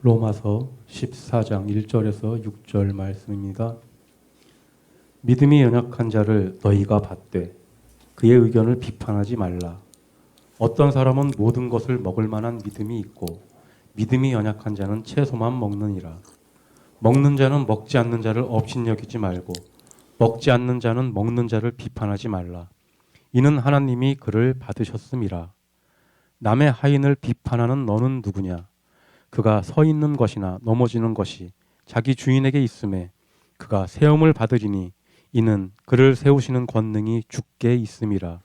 로마서 14장 1절에서 6절 말씀입니다. 믿음이 연약한 자를 너희가 받되 그의 의견을 비판하지 말라. 어떤 사람은 모든 것을 먹을 만한 믿음이 있고 믿음이 연약한 자는 채소만 먹느니라. 먹는 자는 먹지 않는 자를 업신여기지 말고 먹지 않는 자는 먹는 자를 비판하지 말라. 이는 하나님이 그를 받으셨음이라. 남의 하인을 비판하는 너는 누구냐? 그가 서 있는 것이나 넘어지는 것이 자기 주인에게 있음에 그가 세움을 받으리니 이는 그를 세우시는 권능이 주께 있음이라.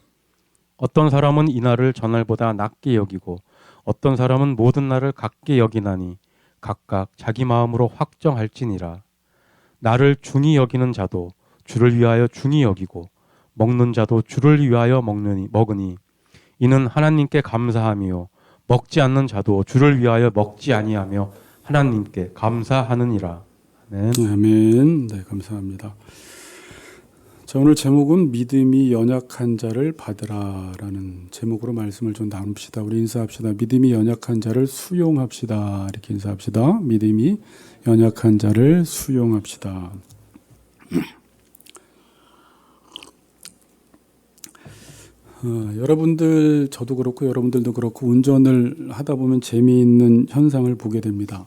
어떤 사람은 이날을 전날보다 낮게 여기고 어떤 사람은 모든 날을 같게 여기나니 각각 자기 마음으로 확정할지니라. 나를 중히 여기는 자도 주를 위하여 중히 여기고 먹는 자도 주를 위하여 먹으니 이는 하나님께 감사함이요 먹지 않는 자도 주를 위하여 먹지 아니하며 하나님께 감사하느니라. 아멘. 아멘. 네, 감사합니다. 자, 오늘 제목은 믿음이 연약한 자를 받으라라는 제목으로 말씀을 좀 나눕시다. 우리 인사합시다. 믿음이 연약한 자를 수용합시다. 이렇게 인사합시다. 믿음이 연약한 자를 수용합시다. 여러분들, 저도 그렇고 여러분들도 그렇고 운전을 하다 보면 재미있는 현상을 보게 됩니다.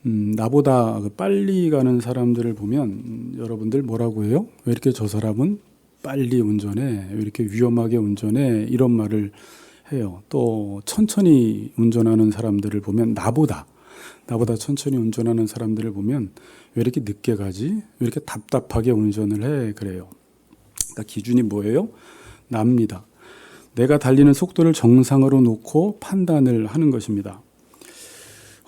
나보다 빨리 가는 사람들을 보면 여러분들 뭐라고 해요? 왜 이렇게 저 사람은 빨리 운전해? 왜 이렇게 위험하게 운전해? 이런 말을 해요. 또 천천히 운전하는 사람들을 보면 나보다 천천히 운전하는 사람들을 보면 왜 이렇게 늦게 가지? 왜 이렇게 답답하게 운전을 해? 그래요. 그러니까 기준이 뭐예요? 납니다. 내가 달리는 속도를 정상으로 놓고 판단을 하는 것입니다.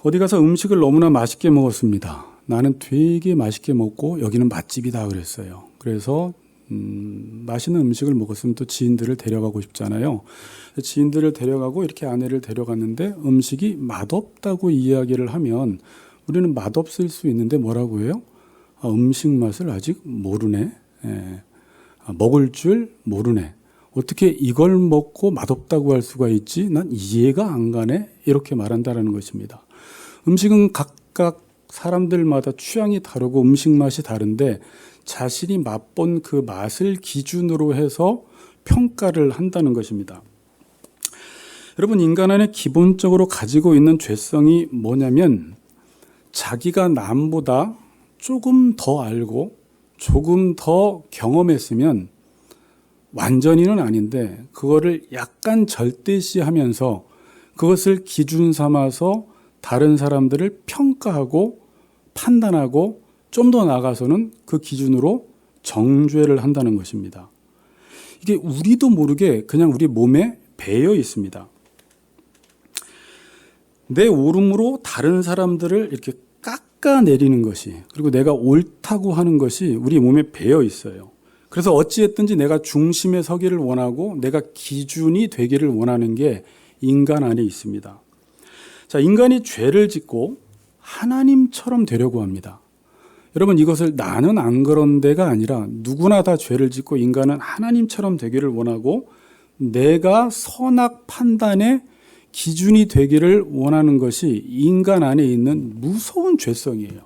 어디 가서 음식을 너무나 맛있게 먹었습니다. 나는 되게 맛있게 먹고 여기는 맛집이다 그랬어요. 그래서 맛있는 음식을 먹었으면 또 지인들을 데려가고 싶잖아요. 지인들을 데려가고 이렇게 아내를 데려갔는데 음식이 맛없다고 이야기를 하면 우리는 맛없을 수 있는데 뭐라고 해요? 음식 맛을 아직 모르네. 먹을 줄 모르네. 어떻게 이걸 먹고 맛없다고 할 수가 있지? 난 이해가 안 가네. 이렇게 말한다라는 것입니다. 음식은 각각 사람들마다 취향이 다르고 음식 맛이 다른데 자신이 맛본 그 맛을 기준으로 해서 평가를 한다는 것입니다. 여러분, 인간 안에 기본적으로 가지고 있는 죄성이 뭐냐면 자기가 남보다 조금 더 알고 조금 더 경험했으면 완전히는 아닌데 그거를 약간 절대시하면서 그것을 기준 삼아서 다른 사람들을 평가하고 판단하고 좀 더 나아가서는 그 기준으로 정죄를 한다는 것입니다. 이게 우리도 모르게 그냥 우리 몸에 배어 있습니다. 내 오름으로 다른 사람들을 이렇게 깎아내리는 것이, 그리고 내가 옳다고 하는 것이 우리 몸에 배어 있어요. 그래서 어찌했든지 내가 중심에 서기를 원하고 내가 기준이 되기를 원하는 게 인간 안에 있습니다. 자, 인간이 죄를 짓고 하나님처럼 되려고 합니다. 여러분, 이것을 나는 안 그런 데가 아니라 누구나 다 죄를 짓고 인간은 하나님처럼 되기를 원하고 내가 선악 판단의 기준이 되기를 원하는 것이 인간 안에 있는 무서운 죄성이에요.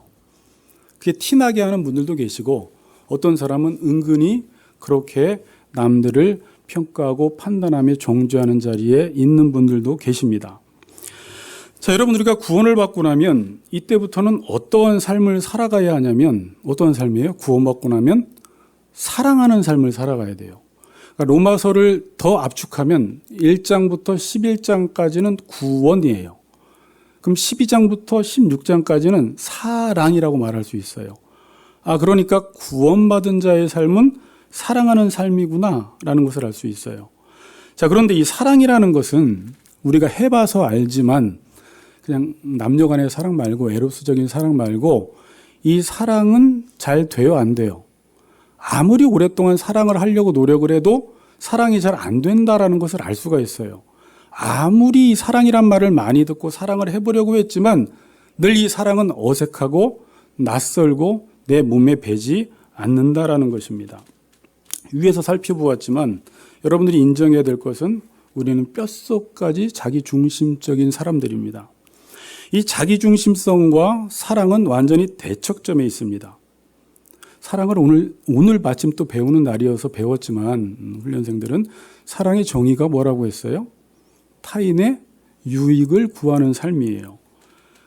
그게 티나게 하는 분들도 계시고 어떤 사람은 은근히 그렇게 남들을 평가하고 판단하며 정죄하는 자리에 있는 분들도 계십니다. 자, 여러분, 우리가 구원을 받고 나면 이때부터는 어떠한 삶을 살아가야 하냐면 어떠한 삶이에요? 구원받고 나면 사랑하는 삶을 살아가야 돼요. 그러니까 로마서를 더 압축하면 1장부터 11장까지는 구원이에요. 그럼 12장부터 16장까지는 사랑이라고 말할 수 있어요. 그러니까 구원받은 자의 삶은 사랑하는 삶이구나라는 것을 알 수 있어요. 자, 그런데 이 사랑이라는 것은 우리가 해봐서 알지만 그냥 남녀 간의 사랑 말고 에로스적인 사랑 말고 이 사랑은 잘 돼요, 안 돼요? 아무리 오랫동안 사랑을 하려고 노력을 해도 사랑이 잘 안 된다라는 것을 알 수가 있어요. 아무리 사랑이란 말을 많이 듣고 사랑을 해보려고 했지만 늘 이 사랑은 어색하고 낯설고 내 몸에 배지 않는다라는 것입니다. 위에서 살펴보았지만 여러분들이 인정해야 될 것은 우리는 뼛속까지 자기 중심적인 사람들입니다. 이 자기중심성과 사랑은 완전히 대척점에 있습니다. 사랑을 오늘 마침 또 배우는 날이어서 배웠지만 훈련생들은 사랑의 정의가 뭐라고 했어요? 타인의 유익을 구하는 삶이에요.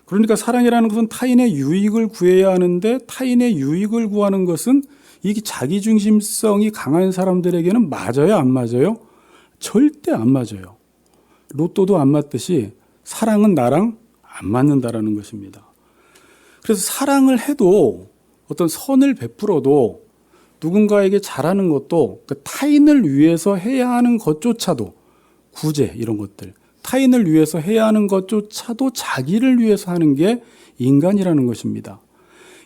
그러니까 사랑이라는 것은 타인의 유익을 구해야 하는데 타인의 유익을 구하는 것은 이게 자기중심성이 강한 사람들에게는 맞아요, 안 맞아요? 절대 안 맞아요. 로또도 안 맞듯이 사랑은 나랑 안 맞는다라는 것입니다. 그래서 사랑을 해도 어떤 선을 베풀어도 누군가에게 잘하는 것도 그 타인을 위해서 해야 하는 것조차도 구제 이런 것들 타인을 위해서 해야 하는 것조차도 자기를 위해서 하는 게 인간이라는 것입니다.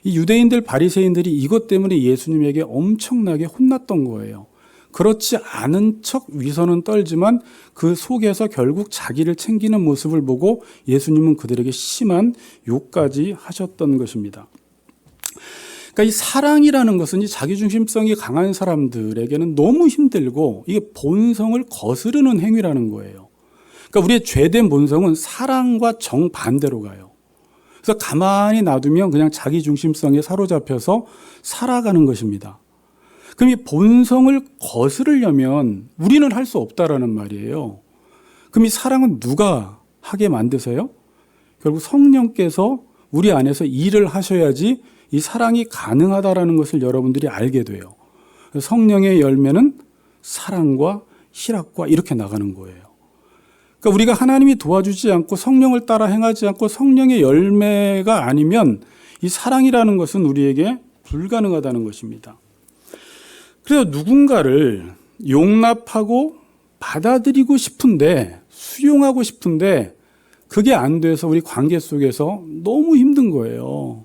이 유대인들 바리새인들이 이것 때문에 예수님에게 엄청나게 혼났던 거예요. 그렇지 않은 척 위선은 떨지만 그 속에서 결국 자기를 챙기는 모습을 보고 예수님은 그들에게 심한 욕까지 하셨던 것입니다. 그러니까 이 사랑이라는 것은 이 자기중심성이 강한 사람들에게는 너무 힘들고 이게 본성을 거스르는 행위라는 거예요. 그러니까 우리의 죄된 본성은 사랑과 정반대로 가요. 그래서 가만히 놔두면 그냥 자기중심성에 사로잡혀서 살아가는 것입니다. 그럼 이 본성을 거스르려면 우리는 할 수 없다라는 말이에요. 그럼 이 사랑은 누가 하게 만드세요? 결국 성령께서 우리 안에서 일을 하셔야지 이 사랑이 가능하다라는 것을 여러분들이 알게 돼요. 성령의 열매는 사랑과 희락과 이렇게 나가는 거예요. 그러니까 우리가 하나님이 도와주지 않고 성령을 따라 행하지 않고 성령의 열매가 아니면 이 사랑이라는 것은 우리에게 불가능하다는 것입니다. 그래서 누군가를 용납하고 받아들이고 싶은데 수용하고 싶은데 그게 안 돼서 우리 관계 속에서 너무 힘든 거예요.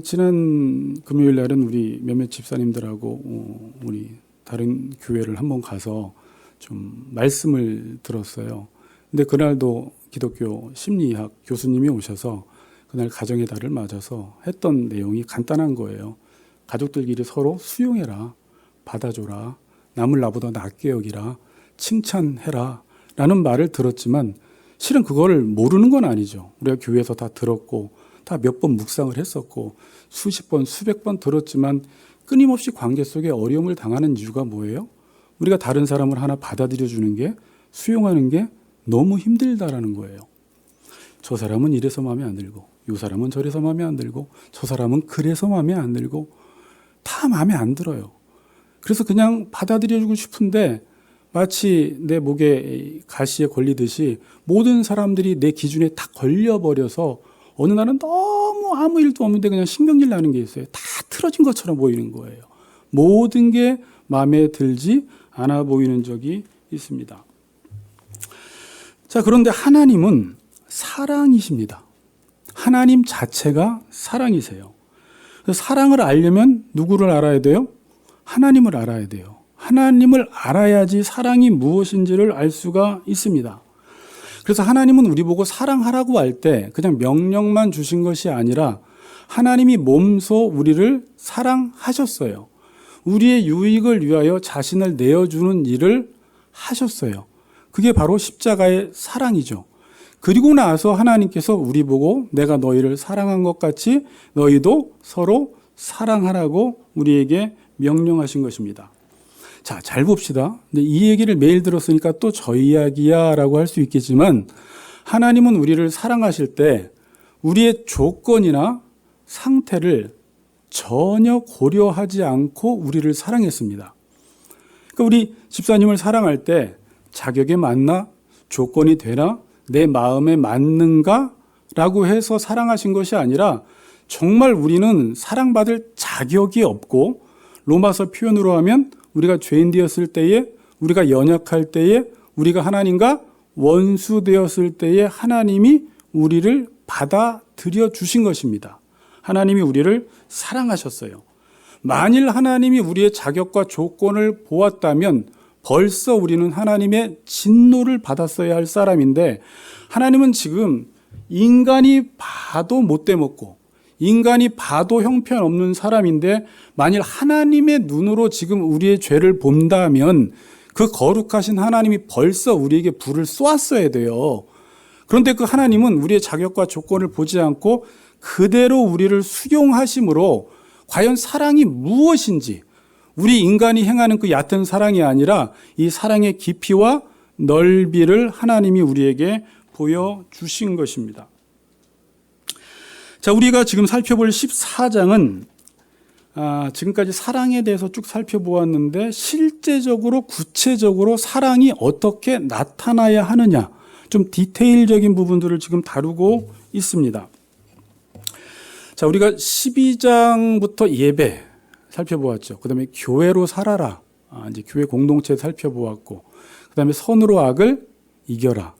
지난 금요일 날은 우리 몇몇 집사님들하고 우리 다른 교회를 한번 가서 좀 말씀을 들었어요. 근데 그날도 기독교 심리학 교수님이 오셔서 그날 가정의 달을 맞아서 했던 내용이 간단한 거예요. 가족들끼리 서로 수용해라, 받아줘라, 남을 나보다 낫게 여기라, 칭찬해라 라는 말을 들었지만 실은 그거를 모르는 건 아니죠. 우리가 교회에서 다 들었고 다 몇 번 묵상을 했었고 수십 번, 수백 번 들었지만 끊임없이 관계 속에 어려움을 당하는 이유가 뭐예요? 우리가 다른 사람을 하나 받아들여주는 게 수용하는 게 너무 힘들다라는 거예요. 저 사람은 이래서 마음에 안 들고 이 사람은 저래서 마음에 안 들고 저 사람은 그래서 마음에 안 들고 다 마음에 안 들어요. 그래서 그냥 받아들여주고 싶은데 마치 내 목에 가시에 걸리듯이 모든 사람들이 내 기준에 다 걸려버려서 어느 날은 너무 아무 일도 없는데 그냥 신경질 나는 게 있어요. 다 틀어진 것처럼 보이는 거예요. 모든 게 마음에 들지 않아 보이는 적이 있습니다. 자, 그런데 하나님은 사랑이십니다. 하나님 자체가 사랑이세요. 그래서 사랑을 알려면 누구를 알아야 돼요? 하나님을 알아야 돼요. 하나님을 알아야지 사랑이 무엇인지를 알 수가 있습니다. 그래서 하나님은 우리 보고 사랑하라고 할 때 그냥 명령만 주신 것이 아니라 하나님이 몸소 우리를 사랑하셨어요. 우리의 유익을 위하여 자신을 내어주는 일을 하셨어요. 그게 바로 십자가의 사랑이죠. 그리고 나서 하나님께서 우리 보고 내가 너희를 사랑한 것 같이 너희도 서로 사랑하라고 우리에게 명령하신 것입니다. 자, 잘 봅시다. 근데 이 얘기를 매일 들었으니까 또 저 이야기야 라고 할 수 있겠지만 하나님은 우리를 사랑하실 때 우리의 조건이나 상태를 전혀 고려하지 않고 우리를 사랑했습니다. 그러니까 우리 집사님을 사랑할 때 자격에 맞나? 조건이 되나? 내 마음에 맞는가? 라고 해서 사랑하신 것이 아니라 정말 우리는 사랑받을 자격이 없고 로마서 표현으로 하면 우리가 죄인 되었을 때에 우리가 연약할 때에 우리가 하나님과 원수 되었을 때에 하나님이 우리를 받아들여 주신 것입니다. 하나님이 우리를 사랑하셨어요. 만일 하나님이 우리의 자격과 조건을 보았다면 벌써 우리는 하나님의 진노를 받았어야 할 사람인데 하나님은 지금 인간이 봐도 못돼 먹고 인간이 봐도 형편없는 사람인데 만일 하나님의 눈으로 지금 우리의 죄를 본다면 그 거룩하신 하나님이 벌써 우리에게 불을 쏘았어야 돼요. 그런데 그 하나님은 우리의 자격과 조건을 보지 않고 그대로 우리를 수용하심으로 과연 사랑이 무엇인지, 우리 인간이 행하는 그 얕은 사랑이 아니라 이 사랑의 깊이와 넓이를 하나님이 우리에게 보여주신 것입니다. 자, 우리가 지금 살펴볼 14장은 지금까지 사랑에 대해서 쭉 살펴보았는데 실제적으로 구체적으로 사랑이 어떻게 나타나야 하느냐, 좀 디테일적인 부분들을 지금 다루고 있습니다. 자, 우리가 12장부터 예배 살펴보았죠. 그다음에 교회로 살아라, 이제 교회 공동체 살펴보았고, 그다음에 선으로 악을 이겨라,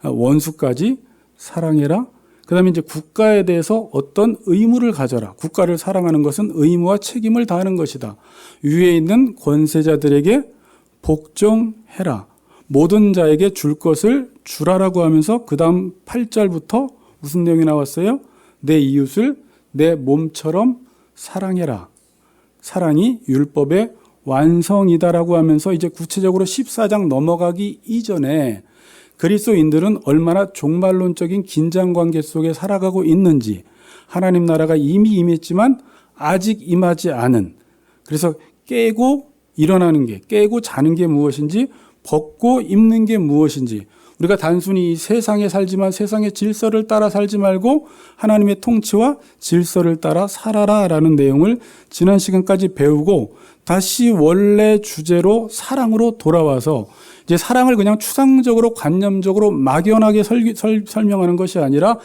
원수까지 사랑해라. 그다음에 이제 국가에 대해서 어떤 의무를 가져라. 국가를 사랑하는 것은 의무와 책임을 다하는 것이다. 위에 있는 권세자들에게 복종해라. 모든 자에게 줄 것을 주라라고 하면서 그다음 8절부터 무슨 내용이 나왔어요? 내 이웃을 내 몸처럼 사랑해라. 사랑이 율법의 완성이다라고 하면서 이제 구체적으로 14장 넘어가기 이전에 그리스도인들은 얼마나 종말론적인 긴장관계 속에 살아가고 있는지, 하나님 나라가 이미 임했지만 아직 임하지 않은, 그래서 깨고 일어나는 게, 깨고 자는 게 무엇인지, 벗고 입는 게 무엇인지, 우리가 단순히 이 세상에 살지만 세상의 질서를 따라 살지 말고 하나님의 통치와 질서를 따라 살아라라는 내용을 지난 시간까지 배우고, 다시 원래 주제로 사랑으로 돌아와서 이제 사랑을 그냥 추상적으로 관념적으로 막연하게 설명하는 것이 아니라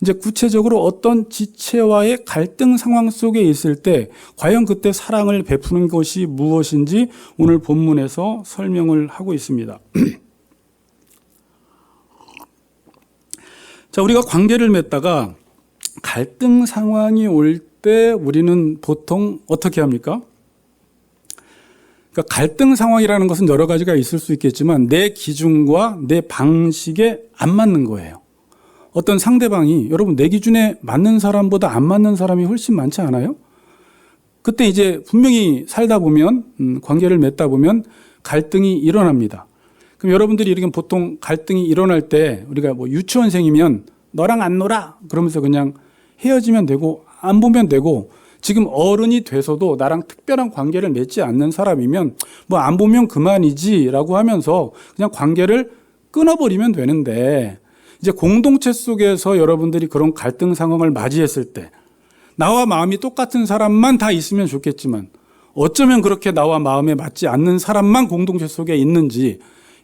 이제 구체적으로 어떤 지체와의 갈등 상황 속에 있을 때 과연 그때 사랑을 베푸는 것이 무엇인지 오늘 본문에서 설명을 하고 있습니다. 자, 우리가 관계를 맺다가 갈등 상황이 올 때 우리는 보통 어떻게 합니까? 그러니까 갈등 상황이라는 것은 여러 가지가 있을 수 있겠지만 내 기준과 내 방식에 안 맞는 거예요. 어떤 상대방이, 여러분 내 기준에 맞는 사람보다 안 맞는 사람이 훨씬 많지 않아요? 그때 이제 분명히 살다 보면, 관계를 맺다 보면 갈등이 일어납니다. 그럼 여러분들이 이렇게 보통 갈등이 일어날 때 우리가 뭐 유치원생이면 너랑 안 놀아 그러면서 그냥 헤어지면 되고 안 보면 되고, 지금 어른이 돼서도 나랑 특별한 관계를 맺지 않는 사람이면 뭐 안 보면 그만이지라고 하면서 그냥 관계를 끊어버리면 되는데, 이제 공동체 속에서 여러분들이 그런 갈등 상황을 맞이했을 때 나와 마음이 똑같은 사람만 다 있으면 좋겠지만 어쩌면 그렇게 나와 마음에 맞지 않는 사람만 공동체 속에 있는지,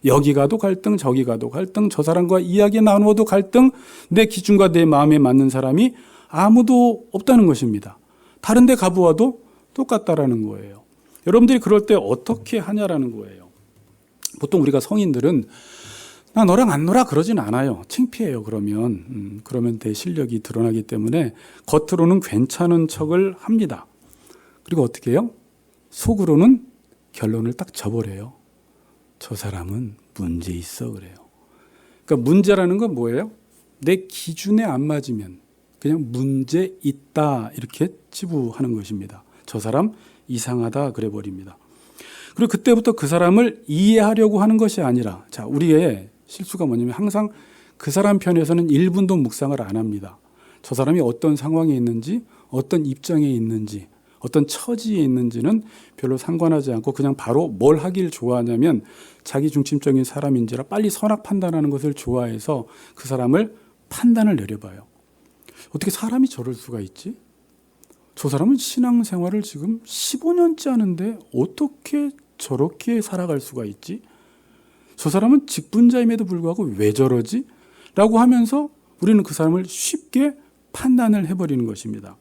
여기 가도 갈등, 저기 가도 갈등, 저 사람과 이야기 나누어도 갈등, 내 기준과 내 마음에 맞는 사람이 아무도 없다는 것입니다. 다른 데 가보아도 똑같다라는 거예요. 여러분들이 그럴 때 어떻게 하냐라는 거예요. 보통 우리가 성인들은 나 너랑 안 놀아 그러진 않아요. 창피해요. 그러면 내 실력이 드러나기 때문에 겉으로는 괜찮은 척을 합니다. 그리고 어떻게 해요? 속으로는 결론을 딱 져버려요. 저 사람은 문제 있어 그래요. 그러니까 문제라는 건 뭐예요? 내 기준에 안 맞으면 그냥 문제 있다 이렇게 치부하는 것입니다. 저 사람 이상하다 그래 버립니다. 그리고 그때부터 그 사람을 이해하려고 하는 것이 아니라, 자, 우리의 실수가 뭐냐면 항상 그 사람 편에서는 1분도 묵상을 안 합니다. 저 사람이 어떤 상황에 있는지, 어떤 입장에 있는지, 어떤 처지에 있는지는 별로 상관하지 않고 그냥 바로 뭘 하길 좋아하냐면 자기 중심적인 사람인지라 빨리 선악 판단하는 것을 좋아해서 그 사람을 판단을 내려봐요. 어떻게 사람이 저럴 수가 있지? 저 사람은 신앙생활을 지금 15년째 하는데 어떻게 저렇게 살아갈 수가 있지? 저 사람은 직분자임에도 불구하고 왜 저러지? 라고 하면서 우리는 그 사람을 쉽게 판단을 해버리는 것입니다.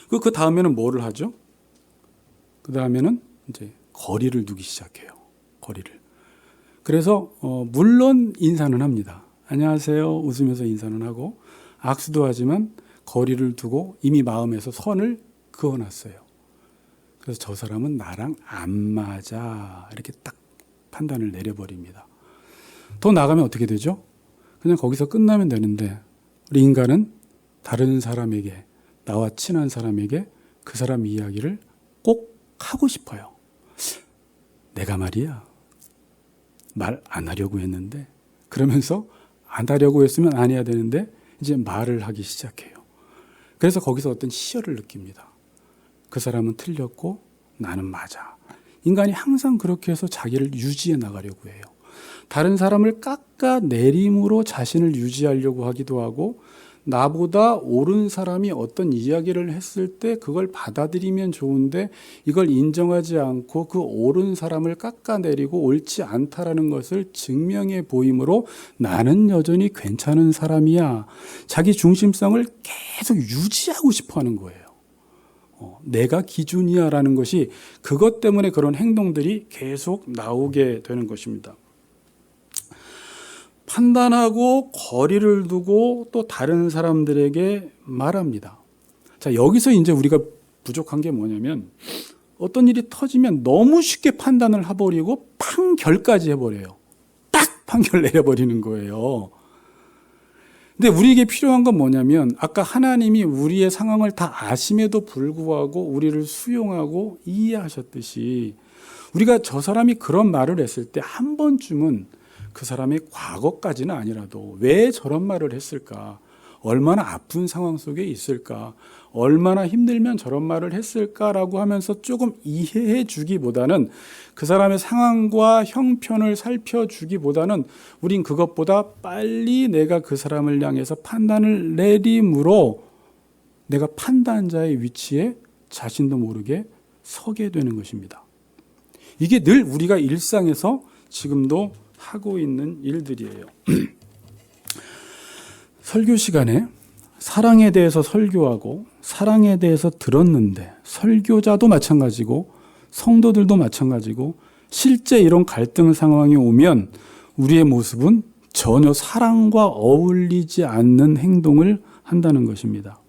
그 다음에는 뭐를 하죠? 그 다음에는 이제 거리를 두기 시작해요. 거리를. 그래서 물론 인사는 합니다. 안녕하세요. 웃으면서 인사는 하고 악수도 하지만 거리를 두고 이미 마음에서 선을 그어놨어요. 그래서 저 사람은 나랑 안 맞아 이렇게 딱 판단을 내려버립니다. 더 나가면 어떻게 되죠? 그냥 거기서 끝나면 되는데 우리 인간은 다른 사람에게, 나와 친한 사람에게 그 사람 이야기를 꼭 하고 싶어요. 내가 말이야 말 안 하려고 했는데, 그러면서 안 하려고 했으면 안 해야 되는데 이제 말을 하기 시작해요. 그래서 거기서 어떤 희열을 느낍니다. 그 사람은 틀렸고 나는 맞아. 인간이 항상 그렇게 해서 자기를 유지해 나가려고 해요. 다른 사람을 깎아내림으로 자신을 유지하려고 하기도 하고, 나보다 옳은 사람이 어떤 이야기를 했을 때 그걸 받아들이면 좋은데 이걸 인정하지 않고 그 옳은 사람을 깎아내리고 옳지 않다라는 것을 증명해 보임으로 나는 여전히 괜찮은 사람이야. 자기 중심성을 계속 유지하고 싶어 하는 거예요. 내가 기준이야 라는 것이, 그것 때문에 그런 행동들이 계속 나오게 되는 것입니다. 판단하고 거리를 두고 또 다른 사람들에게 말합니다. 자, 여기서 이제 우리가 부족한 게 뭐냐면, 어떤 일이 터지면 너무 쉽게 판단을 해버리고 판결까지 해버려요. 딱 판결 내려버리는 거예요. 근데 우리에게 필요한 건 뭐냐면, 아까 하나님이 우리의 상황을 다 아심에도 불구하고 우리를 수용하고 이해하셨듯이, 우리가 저 사람이 그런 말을 했을 때 한 번쯤은 그 사람의 과거까지는 아니라도 왜 저런 말을 했을까? 얼마나 아픈 상황 속에 있을까? 얼마나 힘들면 저런 말을 했을까라고 하면서 조금 이해해 주기보다는, 그 사람의 상황과 형편을 살펴주기보다는 우린 그것보다 빨리 내가 그 사람을 향해서 판단을 내림으로 내가 판단자의 위치에 자신도 모르게 서게 되는 것입니다. 이게 늘 우리가 일상에서 지금도 하고 있는 일들이에요. 설교 시간에 사랑에 대해서 설교하고 사랑에 대해서 들었는데, 설교자도 마찬가지고 성도들도 마찬가지고, 실제 이런 갈등 상황이 오면 우리의 모습은 전혀 사랑과 어울리지 않는 행동을 한다는 것입니다.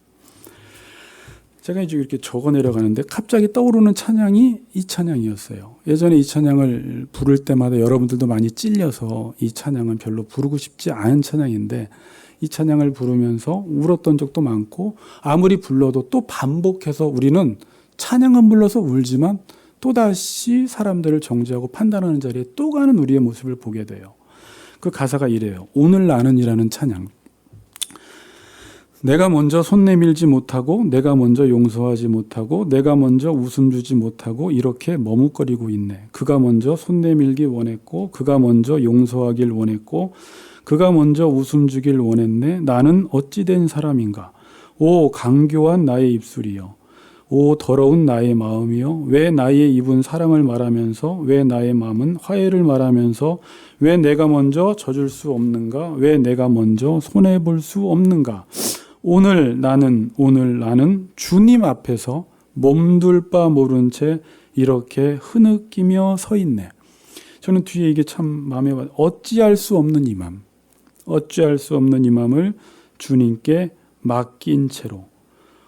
제가 이제 이렇게 적어 내려가는데 갑자기 떠오르는 찬양이 이 찬양이었어요. 예전에 이 찬양을 부를 때마다 여러분들도 많이 찔려서 이 찬양은 별로 부르고 싶지 않은 찬양인데, 이 찬양을 부르면서 울었던 적도 많고, 아무리 불러도 또 반복해서 우리는 찬양은 불러서 울지만 또다시 사람들을 정죄하고 판단하는 자리에 또 가는 우리의 모습을 보게 돼요. 그 가사가 이래요. 오늘 나는 이라는 찬양. 내가 먼저 손 내밀지 못하고, 내가 먼저 용서하지 못하고, 내가 먼저 웃음 주지 못하고 이렇게 머뭇거리고 있네. 그가 먼저 손 내밀기 원했고, 그가 먼저 용서하길 원했고, 그가 먼저 웃음 주길 원했네. 나는 어찌 된 사람인가? 오 강교한 나의 입술이여, 오 더러운 나의 마음이여, 왜 나의 입은 사랑을 말하면서, 왜 나의 마음은 화해를 말하면서, 왜 내가 먼저 져줄 수 없는가? 왜 내가 먼저 손해볼 수 없는가? 오늘 나는 주님 앞에서 몸둘 바 모른 채 이렇게 흐느끼며 서 있네. 저는 뒤에 이게 참 마음에 와요. 어찌할 수 없는 이 맘, 어찌할 수 없는 이 맘을 주님께 맡긴 채로,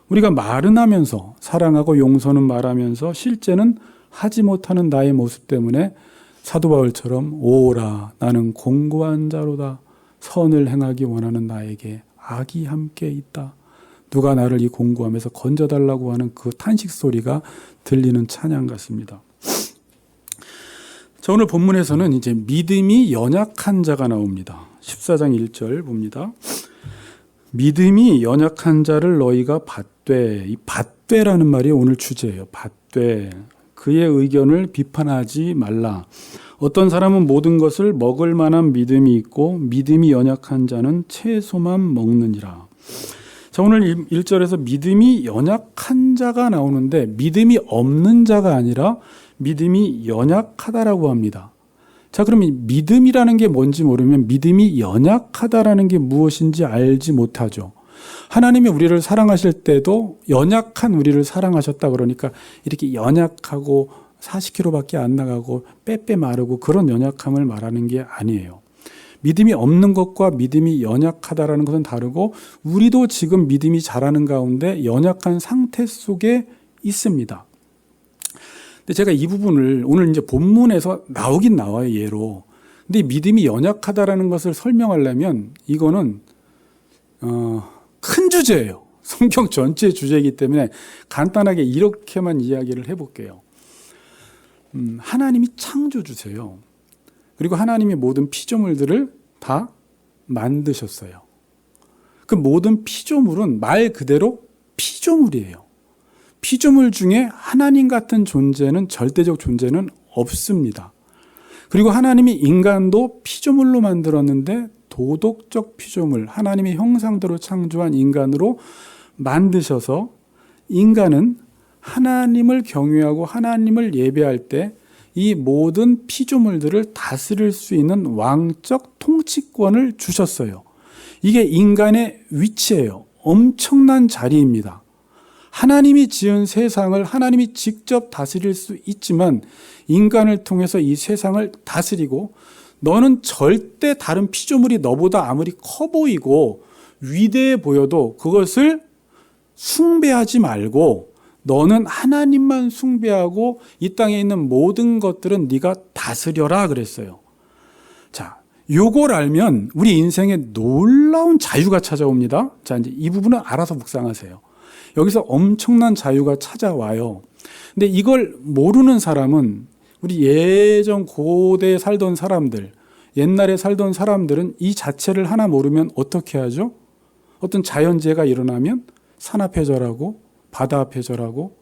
우리가 말은 하면서 사랑하고 용서는 말하면서 실제는 하지 못하는 나의 모습 때문에 사도 바울처럼 오라 나는 공고한 자로다, 선을 행하기 원하는 나에게 악이 함께 있다. 누가 나를 이 공고함에서 건져달라고 하는 그 탄식 소리가 들리는 찬양 같습니다. 자, 오늘 본문에서는 이제 믿음이 연약한 자가 나옵니다. 14장 1절 봅니다. 믿음이 연약한 자를 너희가 받되, 이 받되라는 말이 오늘 주제예요. 받되. 그의 의견을 비판하지 말라. 어떤 사람은 모든 것을 먹을 만한 믿음이 있고 믿음이 연약한 자는 채소만 먹느니라. 자, 오늘 1절에서 믿음이 연약한 자가 나오는데 믿음이 없는 자가 아니라 믿음이 연약하다라고 합니다. 자, 그러면 믿음이라는 게 뭔지 모르면 믿음이 연약하다라는 게 무엇인지 알지 못하죠. 하나님이 우리를 사랑하실 때도 연약한 우리를 사랑하셨다 그러니까 이렇게 연약하고 40kg밖에 안 나가고 빼빼 마르고 그런 연약함을 말하는 게 아니에요. 믿음이 없는 것과 믿음이 연약하다라는 것은 다르고, 우리도 지금 믿음이 자라는 가운데 연약한 상태 속에 있습니다. 근데 제가 이 부분을 오늘 이제 본문에서 나오긴 나와요, 예로. 근데 믿음이 연약하다라는 것을 설명하려면 이거는 큰 주제예요. 성경 전체의 주제이기 때문에 간단하게 이렇게만 이야기를 해볼게요. 하나님이 창조주세요. 그리고 하나님이 모든 피조물들을 다 만드셨어요. 그 모든 피조물은 말 그대로 피조물이에요. 피조물 중에 하나님 같은 존재는, 절대적 존재는 없습니다. 그리고 하나님이 인간도 피조물로 만들었는데 도덕적 피조물, 하나님의 형상대로 창조한 인간으로 만드셔서 인간은 하나님을 경외하고 하나님을 예배할 때 이 모든 피조물들을 다스릴 수 있는 왕적 통치권을 주셨어요. 이게 인간의 위치예요. 엄청난 자리입니다. 하나님이 지은 세상을 하나님이 직접 다스릴 수 있지만 인간을 통해서 이 세상을 다스리고, 너는 절대 다른 피조물이 너보다 아무리 커 보이고 위대해 보여도 그것을 숭배하지 말고 너는 하나님만 숭배하고 이 땅에 있는 모든 것들은 네가 다스려라 그랬어요. 자, 요걸 알면 우리 인생에 놀라운 자유가 찾아옵니다. 자, 이제 이 부분은 알아서 묵상하세요. 여기서 엄청난 자유가 찾아와요. 근데 이걸 모르는 사람은, 우리 예전 고대에 살던 사람들, 옛날에 살던 사람들은 이 자체를 하나 모르면 어떻게 하죠? 어떤 자연재해가 일어나면 산 앞에 절하고 바다 앞에 절하고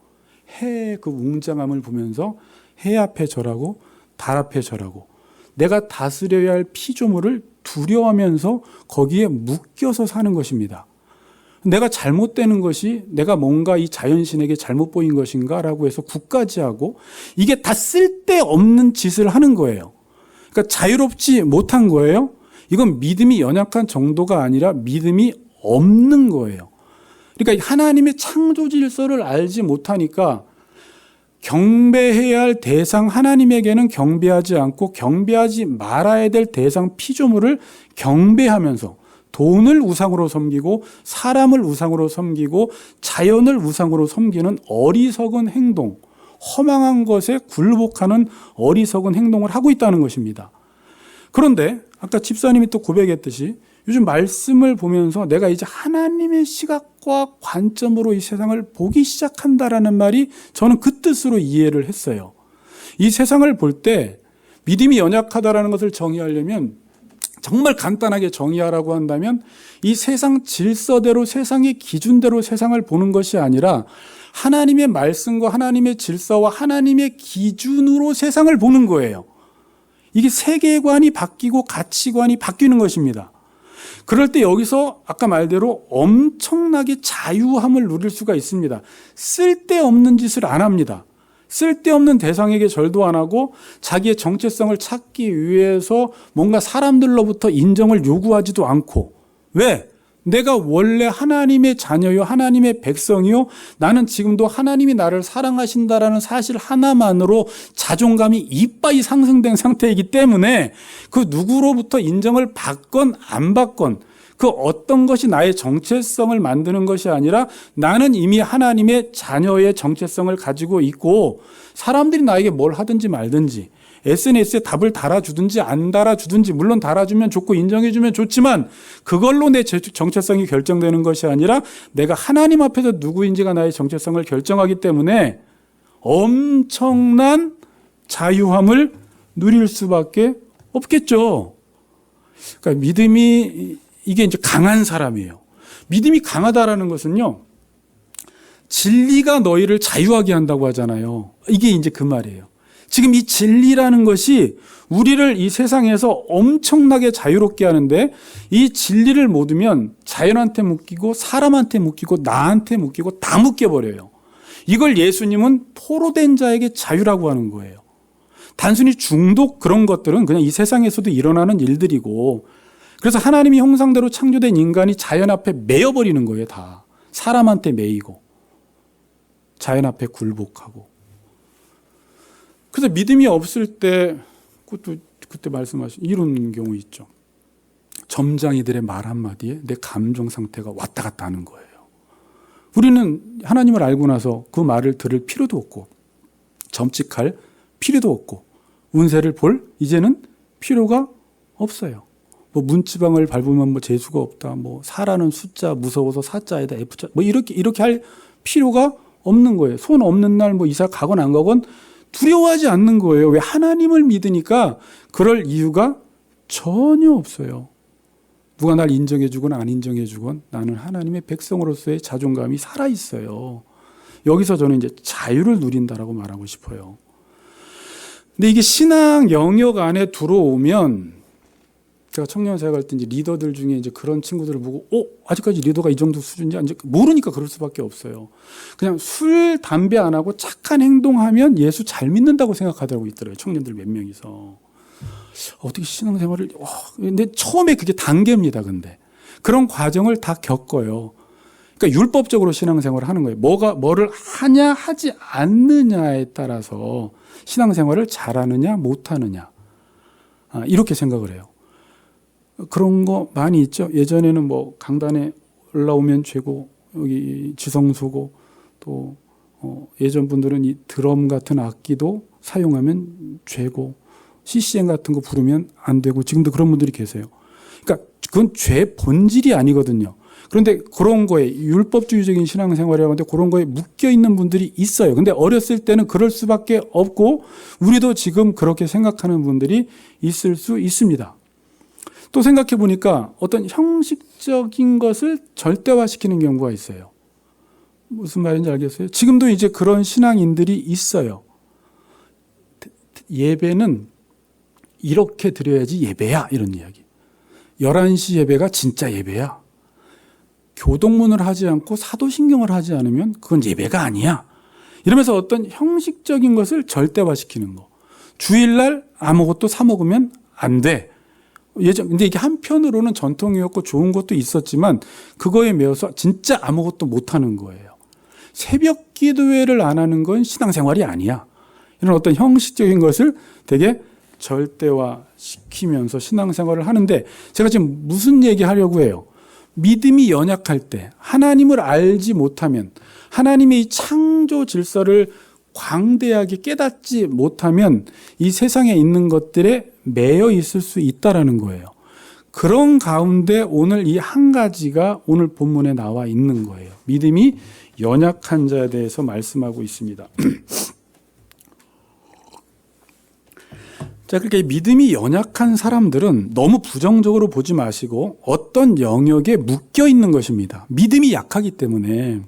해의 그 웅장함을 보면서 해 앞에 절하고 달 앞에 절하고, 내가 다스려야 할 피조물을 두려워하면서 거기에 묶여서 사는 것입니다. 내가 잘못되는 것이 내가 뭔가 이 자연신에게 잘못 보인 것인가 라고 해서 국가지하고, 이게 다 쓸데없는 짓을 하는 거예요. 그러니까 자유롭지 못한 거예요. 이건 믿음이 연약한 정도가 아니라 믿음이 없는 거예요. 그러니까 하나님의 창조 질서를 알지 못하니까 경배해야 할 대상 하나님에게는 경배하지 않고 경배하지 말아야 될 대상 피조물을 경배하면서 돈을 우상으로 섬기고 사람을 우상으로 섬기고 자연을 우상으로 섬기는 어리석은 행동, 허망한 것에 굴복하는 어리석은 행동을 하고 있다는 것입니다. 그런데 아까 집사님이 또 고백했듯이 요즘 말씀을 보면서 내가 이제 하나님의 시각과 관점으로 이 세상을 보기 시작한다라는 말이 저는 그 뜻으로 이해를 했어요. 이 세상을 볼 때 믿음이 연약하다라는 것을 정의하려면, 정말 간단하게 정의하라고 한다면, 이 세상 질서대로, 세상의 기준대로 세상을 보는 것이 아니라 하나님의 말씀과 하나님의 질서와 하나님의 기준으로 세상을 보는 거예요. 이게 세계관이 바뀌고 가치관이 바뀌는 것입니다. 그럴 때 여기서 아까 말대로 엄청나게 자유함을 누릴 수가 있습니다. 쓸데없는 짓을 안 합니다. 쓸데없는 대상에게 절도 안 하고 자기의 정체성을 찾기 위해서 뭔가 사람들로부터 인정을 요구하지도 않고. 왜? 내가 원래 하나님의 자녀요, 하나님의 백성이요, 나는 지금도 하나님이 나를 사랑하신다라는 사실 하나만으로 자존감이 이빠이 상승된 상태이기 때문에 그 누구로부터 인정을 받건 안 받건 그 어떤 것이 나의 정체성을 만드는 것이 아니라 나는 이미 하나님의 자녀의 정체성을 가지고 있고, 사람들이 나에게 뭘 하든지 말든지 SNS에 답을 달아주든지 안 달아주든지, 물론 달아주면 좋고 인정해주면 좋지만 그걸로 내 정체성이 결정되는 것이 아니라 내가 하나님 앞에서 누구인지가 나의 정체성을 결정하기 때문에 엄청난 자유함을 누릴 수밖에 없겠죠. 그러니까 믿음이, 이게 이제 강한 사람이에요. 믿음이 강하다라는 것은요, 진리가 너희를 자유하게 한다고 하잖아요. 이게 이제 그 말이에요. 지금 이 진리라는 것이 우리를 이 세상에서 엄청나게 자유롭게 하는데, 이 진리를 못 두면 자연한테 묶이고 사람한테 묶이고 나한테 묶이고 다 묶여버려요. 이걸 예수님은 포로된 자에게 자유라고 하는 거예요. 단순히 중독 그런 것들은 그냥 이 세상에서도 일어나는 일들이고, 그래서 하나님이 형상대로 창조된 인간이 자연 앞에 매여버리는 거예요. 다 사람한테 매이고 자연 앞에 굴복하고. 그래서 믿음이 없을 때, 그것도 그때 말씀하신 이런 경우 있죠. 점장이들의 말 한마디에 내 감정 상태가 왔다 갔다 하는 거예요. 우리는 하나님을 알고 나서 그 말을 들을 필요도 없고 점찍할 필요도 없고 운세를 볼 이제는 필요가 없어요. 뭐 문지방을 밟으면 뭐 재수가 없다, 뭐 사라는 숫자 무서워서 사자에다 F자, 뭐 이렇게 할 필요가 없는 거예요. 손 없는 날 뭐 이사 가건 안 가건 두려워하지 않는 거예요. 왜? 하나님을 믿으니까 그럴 이유가 전혀 없어요. 누가 날 인정해주건 안 인정해주건 나는 하나님의 백성으로서의 자존감이 살아있어요. 여기서 저는 이제 자유를 누린다라고 말하고 싶어요. 근데 이게 신앙 영역 안에 들어오면, 제가 청년 생활할 때 이제 리더들 중에 이제 그런 친구들을 보고, 아직까지 리더가 이 정도 수준인지 모르니까 그럴 수밖에 없어요. 그냥 술, 담배 안 하고 착한 행동하면 예수 잘 믿는다고 생각하더라고 있더라고요. 청년들 몇 명이서. 어떻게 신앙생활을, 근데 처음에 그게 단계입니다, 근데. 그런 과정을 다 겪어요. 그러니까 율법적으로 신앙생활을 하는 거예요. 뭐를 하냐, 하지 않느냐에 따라서 신앙생활을 잘하느냐, 못하느냐. 이렇게 생각을 해요. 그런 거 많이 있죠. 예전에는 뭐 강단에 올라오면 죄고, 여기 지성소고, 또, 예전 분들은 이 드럼 같은 악기도 사용하면 죄고, CCM 같은 거 부르면 안 되고, 지금도 그런 분들이 계세요. 그러니까 그건 죄 본질이 아니거든요. 그런데 그런 거에 율법주의적인 신앙생활이라고 하는데 그런 거에 묶여 있는 분들이 있어요. 근데 어렸을 때는 그럴 수밖에 없고 우리도 지금 그렇게 생각하는 분들이 있을 수 있습니다. 또 생각해 보니까 어떤 형식적인 것을 절대화시키는 경우가 있어요. 무슨 말인지 알겠어요? 지금도 이제 그런 신앙인들이 있어요. 예배는 이렇게 드려야지 예배야, 이런 이야기. 11시 예배가 진짜 예배야. 교동문을 하지 않고 사도신경을 하지 않으면 그건 예배가 아니야. 이러면서 어떤 형식적인 것을 절대화시키는 거. 주일날 아무것도 사 먹으면 안 돼. 근데 이게 한편으로는 전통이었고 좋은 것도 있었지만 그거에 매여서 진짜 아무것도 못 하는 거예요. 새벽 기도회를 안 하는 건 신앙생활이 아니야. 이런 어떤 형식적인 것을 되게 절대화시키면서 신앙생활을 하는데, 제가 지금 무슨 얘기하려고 해요? 믿음이 연약할 때, 하나님을 알지 못하면, 하나님의 이 창조 질서를 광대하게 깨닫지 못하면 이 세상에 있는 것들에 매여 있을 수 있다라는 거예요. 그런 가운데 오늘 이 한 가지가 오늘 본문에 나와 있는 거예요. 믿음이 연약한 자에 대해서 말씀하고 있습니다. 자, 그러니까 믿음이 연약한 사람들은 너무 부정적으로 보지 마시고 어떤 영역에 묶여 있는 것입니다. 믿음이 약하기 때문에.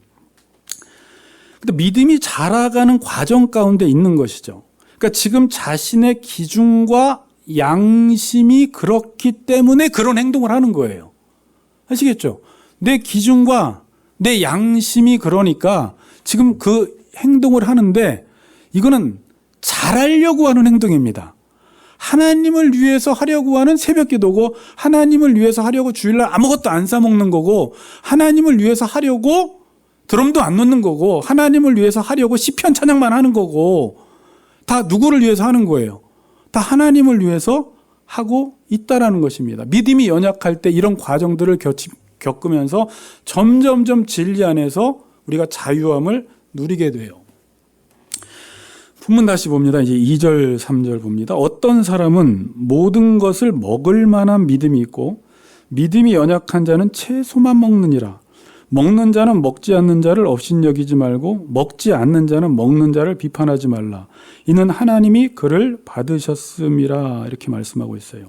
근데 믿음이 자라가는 과정 가운데 있는 것이죠. 그러니까 지금 자신의 기준과 양심이 그렇기 때문에 그런 행동을 하는 거예요. 아시겠죠? 내 기준과 내 양심이 그러니까 지금 그 행동을 하는데 이거는 잘하려고 하는 행동입니다. 하나님을 위해서 하려고 하는 새벽 기도고, 하나님을 위해서 하려고 주일날 아무것도 안 싸먹는 거고, 하나님을 위해서 하려고 드럼도 안 놓는 거고, 하나님을 위해서 하려고 시편 찬양만 하는 거고, 다 누구를 위해서 하는 거예요? 다 하나님을 위해서 하고 있다라는 것입니다. 믿음이 연약할 때 이런 과정들을 겪으면서 점점점 진리 안에서 우리가 자유함을 누리게 돼요. 본문 다시 봅니다. 이제 2절, 3절 봅니다. 어떤 사람은 모든 것을 먹을 만한 믿음이 있고 믿음이 연약한 자는 채소만 먹느니라. 먹는 자는 먹지 않는 자를 업신여기지 말고 먹지 않는 자는 먹는 자를 비판하지 말라. 이는 하나님이 그를 받으셨음이라. 이렇게 말씀하고 있어요.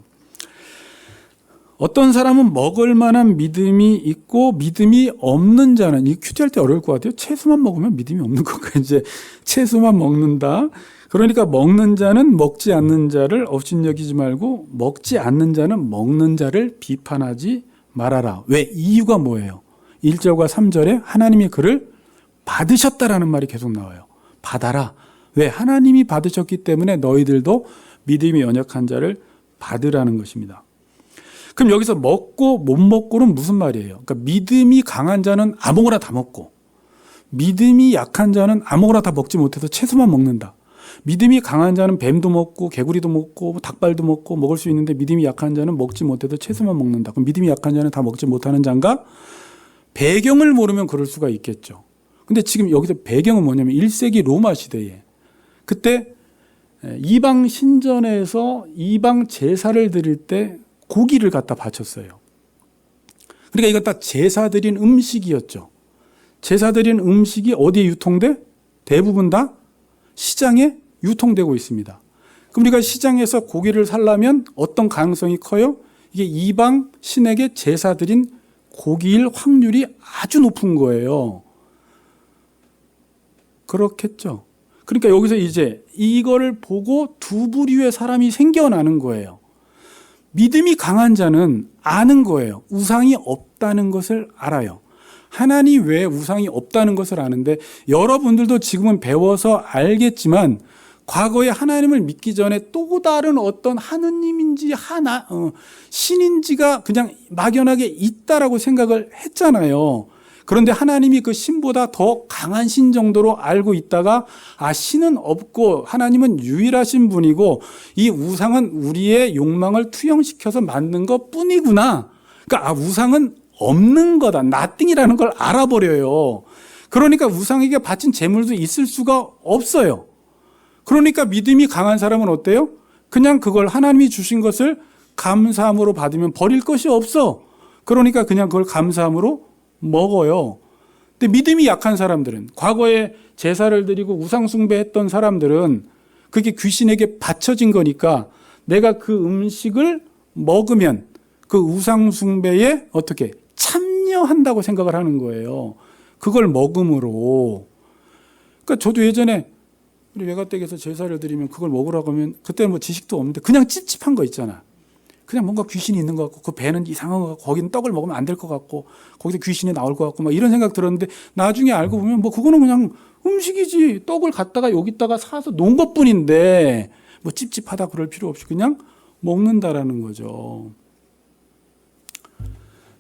어떤 사람은 먹을 만한 믿음이 있고 믿음이 없는 자는, 이 큐티할 때 어려울 것 같아요. 채소만 먹으면 믿음이 없는 건가? 이제 채소만 먹는다. 그러니까 먹는 자는 먹지 않는 자를 업신여기지 말고 먹지 않는 자는 먹는 자를 비판하지 말아라. 왜? 이유가 뭐예요? 1절과 3절에 하나님이 그를 받으셨다라는 말이 계속 나와요. 받아라. 왜? 하나님이 받으셨기 때문에 너희들도 믿음이 연약한 자를 받으라는 것입니다. 그럼 여기서 먹고 못 먹고는 무슨 말이에요? 그러니까 믿음이 강한 자는 아무거나 다 먹고, 믿음이 약한 자는 아무거나 다 먹지 못해서 채소만 먹는다. 믿음이 강한 자는 뱀도 먹고 개구리도 먹고 닭발도 먹고 먹을 수 있는데 믿음이 약한 자는 먹지 못해도 채소만 먹는다. 그럼 믿음이 약한 자는 다 먹지 못하는 자인가? 배경을 모르면 그럴 수가 있겠죠. 근데 지금 여기서 배경은 뭐냐면 1세기 로마 시대에 그때 이방 신전에서 이방 제사를 드릴 때 고기를 갖다 바쳤어요. 그러니까 이거 다 제사 드린 음식이었죠. 제사 드린 음식이 어디에 유통돼? 대부분 다 시장에 유통되고 있습니다. 그럼 우리가 시장에서 고기를 사려면 어떤 가능성이 커요? 이게 이방 신에게 제사 드린 고기일 확률이 아주 높은 거예요. 그렇겠죠. 그러니까 여기서 이제 이거를 보고 두 부류의 사람이 생겨나는 거예요. 믿음이 강한 자는 아는 거예요. 우상이 없다는 것을 알아요. 하나님 외에 우상이 없다는 것을 아는데 여러분들도 지금은 배워서 알겠지만 과거에 하나님을 믿기 전에 또 다른 어떤 하느님인지 신인지가 그냥 막연하게 있다라고 생각을 했잖아요. 그런데 하나님이 그 신보다 더 강한 신 정도로 알고 있다가 신은 없고 하나님은 유일하신 분이고 이 우상은 우리의 욕망을 투영시켜서 만든 것 뿐이구나. 그러니까 우상은 없는 거다. nothing이라는 걸 알아버려요. 그러니까 우상에게 바친 재물도 있을 수가 없어요. 그러니까 믿음이 강한 사람은 어때요? 그냥 그걸 하나님이 주신 것을 감사함으로 받으면 버릴 것이 없어. 그러니까 그냥 그걸 감사함으로 먹어요. 근데 믿음이 약한 사람들은 과거에 제사를 드리고 우상 숭배했던 사람들은 그게 귀신에게 바쳐진 거니까 내가 그 음식을 먹으면 그 우상 숭배에 어떻게 참여한다고 생각을 하는 거예요. 그걸 먹음으로. 그러니까 저도 예전에 우리 외가댁에서 제사를 드리면 그걸 먹으라고 하면 그때는 뭐 지식도 없는데 그냥 찝찝한 거 있잖아. 그냥 뭔가 귀신이 있는 것 같고 그 배는 이상한 것 같고 거기는 떡을 먹으면 안 될 것 같고 거기서 귀신이 나올 것 같고 막 이런 생각 들었는데 나중에 알고 보면 뭐 그거는 그냥 음식이지. 떡을 갖다가 여기다가 사서 놓은 것뿐인데 뭐 찝찝하다 그럴 필요 없이 그냥 먹는다라는 거죠.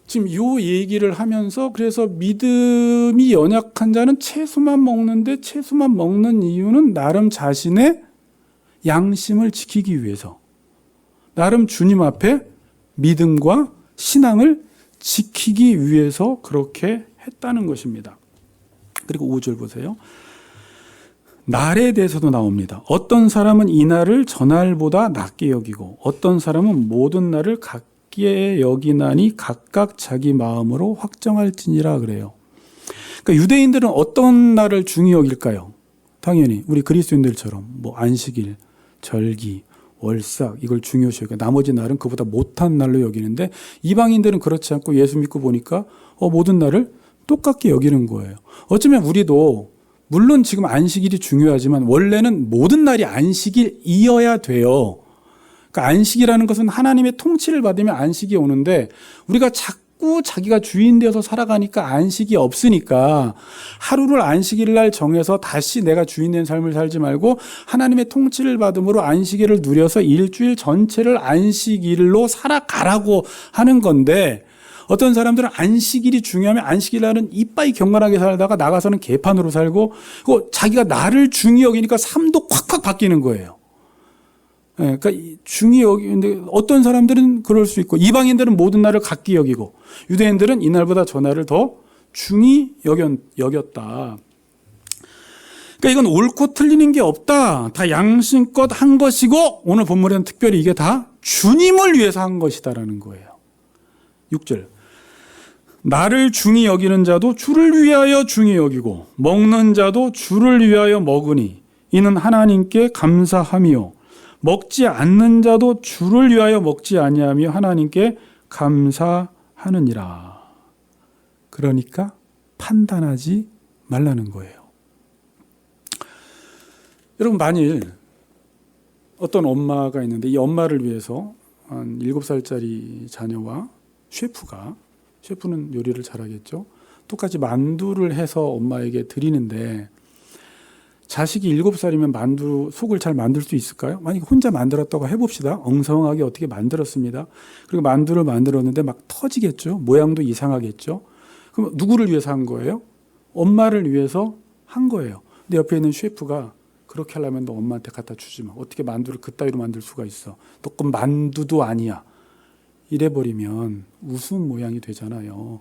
지금 이 얘기를 하면서 그래서 믿음이 연약한 자는 채소만 먹는데 채소만 먹는 이유는 나름 자신의 양심을 지키기 위해서 나름 주님 앞에 믿음과 신앙을 지키기 위해서 그렇게 했다는 것입니다. 그리고 5절 보세요. 날에 대해서도 나옵니다. 어떤 사람은 이 날을 전날보다 낮게 여기고 어떤 사람은 모든 날을 같게 여기나니 각각 자기 마음으로 확정할지니라 그래요. 그러니까 유대인들은 어떤 날을 중히 여길까요? 당연히 우리 그리스도인들처럼 뭐 안식일, 절기, 월삭 이걸 중요시 여기고 나머지 날은 그보다 못한 날로 여기는데 이방인들은 그렇지 않고 예수 믿고 보니까 모든 날을 똑같게 여기는 거예요. 어쩌면 우리도 물론 지금 안식일이 중요하지만 원래는 모든 날이 안식일이어야 돼요. 그러니까 안식이라는 것은 하나님의 통치를 받으면 안식이 오는데 우리가 자꾸 자기가 주인 되어서 살아가니까 안식이 없으니까 하루를 안식일 날 정해서 다시 내가 주인 된 삶을 살지 말고 하나님의 통치를 받음으로 안식일을 누려서 일주일 전체를 안식일로 살아가라고 하는 건데 어떤 사람들은 안식일이 중요하면 안식일 날은 이빠이 경건하게 살다가 나가서는 개판으로 살고 자기가 나를 중히 여기니까 삶도 콱콱 바뀌는 거예요. 그러니까 중히 여기는데 어떤 사람들은 그럴 수 있고 이방인들은 모든 날을 같게 여기고 유대인들은 이날보다 저 날을 더 중히 여겼다. 그러니까 이건 옳고 틀리는 게 없다. 다 양심껏 한 것이고 오늘 본문에는 특별히 이게 다 주님을 위해서 한 것이다라는 거예요. 6절. 나를 중히 여기는 자도 주를 위하여 중히 여기고 먹는 자도 주를 위하여 먹으니 이는 하나님께 감사함이요 먹지 않는 자도 주를 위하여 먹지 아니하며 하나님께 감사하느니라. 그러니까 판단하지 말라는 거예요. 여러분 만일 어떤 엄마가 있는데 이 엄마를 위해서 한 7살짜리 자녀와 셰프는 요리를 잘하겠죠. 똑같이 만두를 해서 엄마에게 드리는데 자식이 7살이면 만두 속을 잘 만들 수 있을까요? 만약에 혼자 만들었다고 해봅시다. 엉성하게 어떻게 만들었습니다. 그리고 만두를 만들었는데 막 터지겠죠. 모양도 이상하겠죠. 그럼 누구를 위해서 한 거예요? 엄마를 위해서 한 거예요. 근데 옆에 있는 셰프가 그렇게 하려면 너 엄마한테 갖다 주지 마. 어떻게 만두를 그따위로 만들 수가 있어. 너 건 만두도 아니야. 이래버리면 웃음 모양이 되잖아요.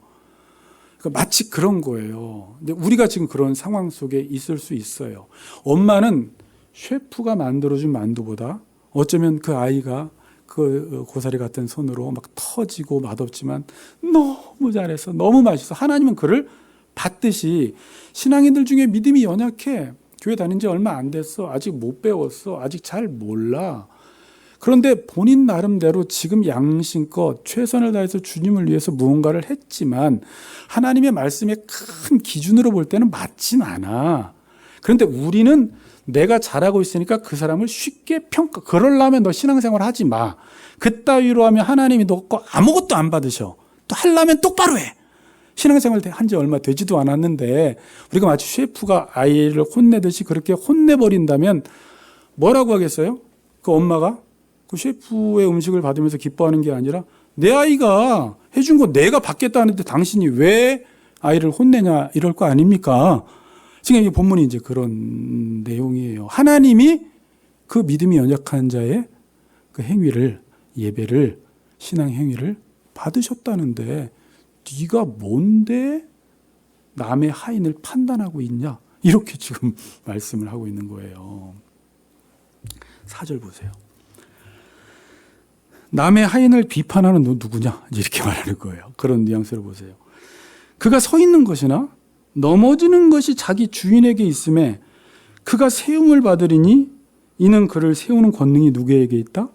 그러니까 마치 그런 거예요. 근데 우리가 지금 그런 상황 속에 있을 수 있어요. 엄마는 셰프가 만들어준 만두보다 어쩌면 그 아이가 그 고사리 같은 손으로 막 터지고 맛없지만 너무 잘했어. 너무 맛있어. 하나님은 그를 받듯이 신앙인들 중에 믿음이 연약해. 교회 다닌 지 얼마 안 됐어. 아직 못 배웠어. 아직 잘 몰라. 그런데 본인 나름대로 지금 양심껏 최선을 다해서 주님을 위해서 무언가를 했지만 하나님의 말씀의 큰 기준으로 볼 때는 맞진 않아. 그런데 우리는 내가 잘하고 있으니까 그 사람을 쉽게 그러려면 너 신앙생활 하지 마. 그따위로 하면 하나님이 너 거 아무것도 안 받으셔. 또 하려면 똑바로 해. 신앙생활 한 지 얼마 되지도 않았는데 우리가 마치 셰프가 아이를 혼내듯이 그렇게 혼내버린다면 뭐라고 하겠어요? 그 엄마가 그 셰프의 음식을 받으면서 기뻐하는 게 아니라 내 아이가 해준 거 내가 받겠다는데 당신이 왜 아이를 혼내냐 이럴 거 아닙니까? 지금 이 본문이 이제 그런 내용이에요. 하나님이 그 믿음이 연약한 자의 그 행위를, 예배를, 신앙 행위를 받으셨다는데 네가 뭔데 남의 하인을 판단하고 있냐? 이렇게 지금 말씀을 하고 있는 거예요. 4절 보세요. 남의 하인을 비판하는 너 누구냐? 이렇게 말하는 거예요. 그런 뉘앙스를 보세요. 그가 서 있는 것이나 넘어지는 것이 자기 주인에게 있음에 그가 세움을 받으리니 이는 그를 세우는 권능이 누구에게 있다?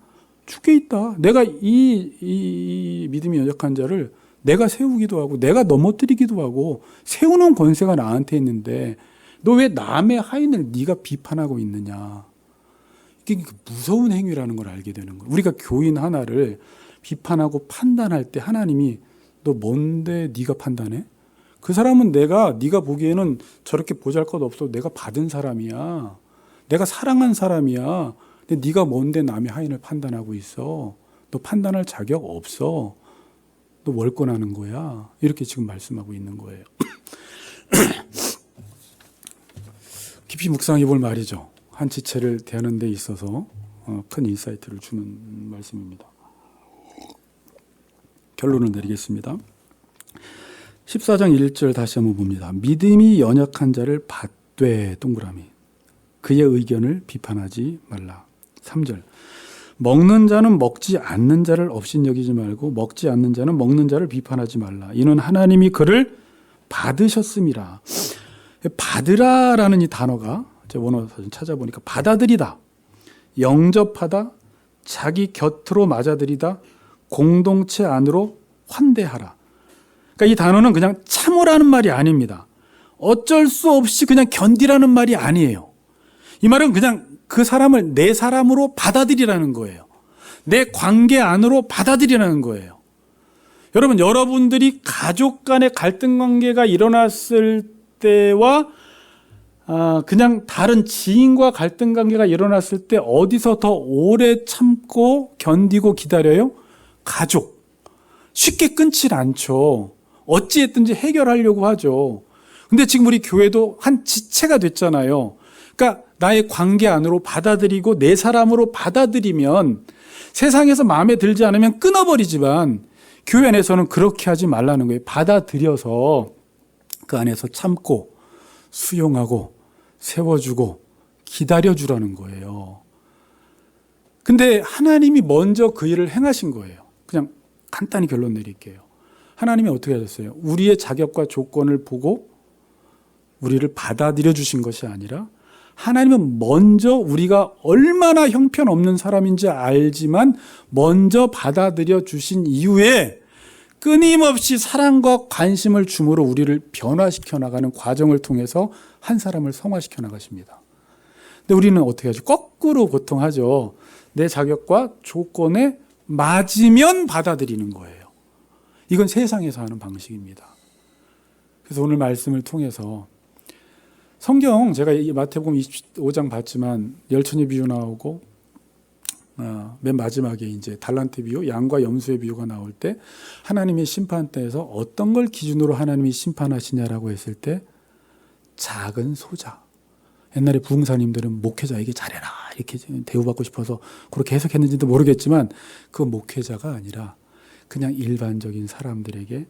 주께 있다. 내가 이 믿음이 연약한 자를 내가 세우기도 하고 내가 넘어뜨리기도 하고 세우는 권세가 나한테 있는데 너 왜 남의 하인을 네가 비판하고 있느냐. 이게 무서운 행위라는 걸 알게 되는 거예요. 우리가 교인 하나를 비판하고 판단할 때 하나님이 너 뭔데 네가 판단해? 그 사람은 네가 보기에는 저렇게 보잘것없어 내가 받은 사람이야. 내가 사랑한 사람이야. 근데 네가 뭔데 남의 하인을 판단하고 있어. 너 판단할 자격 없어. 너 월권하는 거야. 이렇게 지금 말씀하고 있는 거예요. 깊이 묵상해 볼 말이죠. 한 지체를 대하는 데 있어서 큰 인사이트를 주는 말씀입니다. 결론을 내리겠습니다. 14장 1절 다시 한번 봅니다. 믿음이 연약한 자를 받되 동그라미 그의 의견을 비판하지 말라. 3절 먹는 자는 먹지 않는 자를 업신여기지 말고 먹지 않는 자는 먹는 자를 비판하지 말라. 이는 하나님이 그를 받으셨음이라. 받으라라는 이 단어가 제 원어 사진 찾아보니까 받아들이다, 영접하다, 자기 곁으로 맞아들이다, 공동체 안으로 환대하라. 그러니까 이 단어는 그냥 참으라는 말이 아닙니다. 어쩔 수 없이 그냥 견디라는 말이 아니에요. 이 말은 그냥 그 사람을 내 사람으로 받아들이라는 거예요. 내 관계 안으로 받아들이라는 거예요. 여러분, 여러분들이 가족 간의 갈등 관계가 일어났을 때와 그냥 다른 지인과 갈등 관계가 일어났을 때 어디서 더 오래 참고 견디고 기다려요? 가족. 쉽게 끊질 않죠. 어찌했든지 해결하려고 하죠. 근데 지금 우리 교회도 한 지체가 됐잖아요. 그러니까 나의 관계 안으로 받아들이고 내 사람으로 받아들이면 세상에서 마음에 들지 않으면 끊어버리지만 교회 안에서는 그렇게 하지 말라는 거예요. 받아들여서 그 안에서 참고 수용하고 세워주고 기다려주라는 거예요. 근데 하나님이 먼저 그 일을 행하신 거예요. 그냥 간단히 결론 내릴게요. 하나님이 어떻게 하셨어요? 우리의 자격과 조건을 보고 우리를 받아들여 주신 것이 아니라 하나님은 먼저 우리가 얼마나 형편없는 사람인지 알지만 먼저 받아들여 주신 이후에 끊임없이 사랑과 관심을 줌으로 우리를 변화시켜 나가는 과정을 통해서 한 사람을 성화시켜 나가십니다. 근데 우리는 어떻게 하죠? 거꾸로 보통 하죠. 내 자격과 조건에 맞으면 받아들이는 거예요. 이건 세상에서 하는 방식입니다. 그래서 오늘 말씀을 통해서 성경 제가 이 마태복음 25장 봤지만 열천의 비유 나오고 맨 마지막에 이제 달란트 비유, 양과 염소의 비유가 나올 때 하나님의 심판대에서 어떤 걸 기준으로 하나님이 심판하시냐라고 했을 때 작은 소자. 옛날에 부흥사님들은 목회자에게 잘해라 이렇게 대우받고 싶어서 그렇게 해석했는지도 모르겠지만 그 목회자가 아니라 그냥 일반적인 사람들에게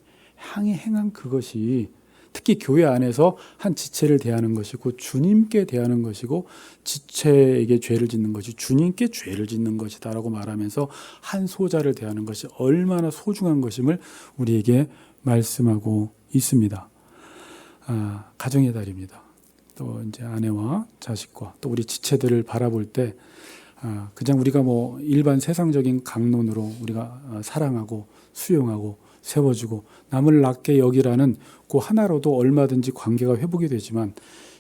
행한 그것이 특히 교회 안에서 한 지체를 대하는 것이고 주님께 대하는 것이고 지체에게 죄를 짓는 것이 주님께 죄를 짓는 것이다라고 말하면서 한 소자를 대하는 것이 얼마나 소중한 것임을 우리에게 말씀하고 있습니다. 가정의 달입니다. 또 이제 아내와 자식과 또 우리 지체들을 바라볼 때 그냥 우리가 뭐 일반 세상적인 강론으로 우리가 사랑하고 수용하고 세워주고 남을 낫게 여기라는 그 하나로도 얼마든지 관계가 회복이 되지만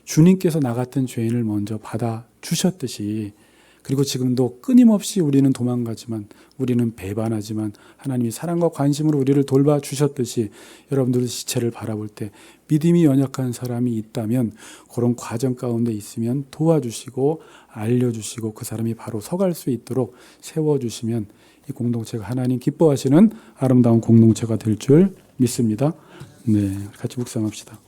주님께서 나 같은 죄인을 먼저 받아 주셨듯이 그리고 지금도 끊임없이 우리는 도망가지만 우리는 배반하지만 하나님이 사랑과 관심으로 우리를 돌봐주셨듯이 여러분들 시체를 바라볼 때 믿음이 연약한 사람이 있다면 그런 과정 가운데 있으면 도와주시고 알려주시고 그 사람이 바로 서갈 수 있도록 세워주시면 이 공동체가 하나님 기뻐하시는 아름다운 공동체가 될 줄 믿습니다. 네, 같이 묵상합시다.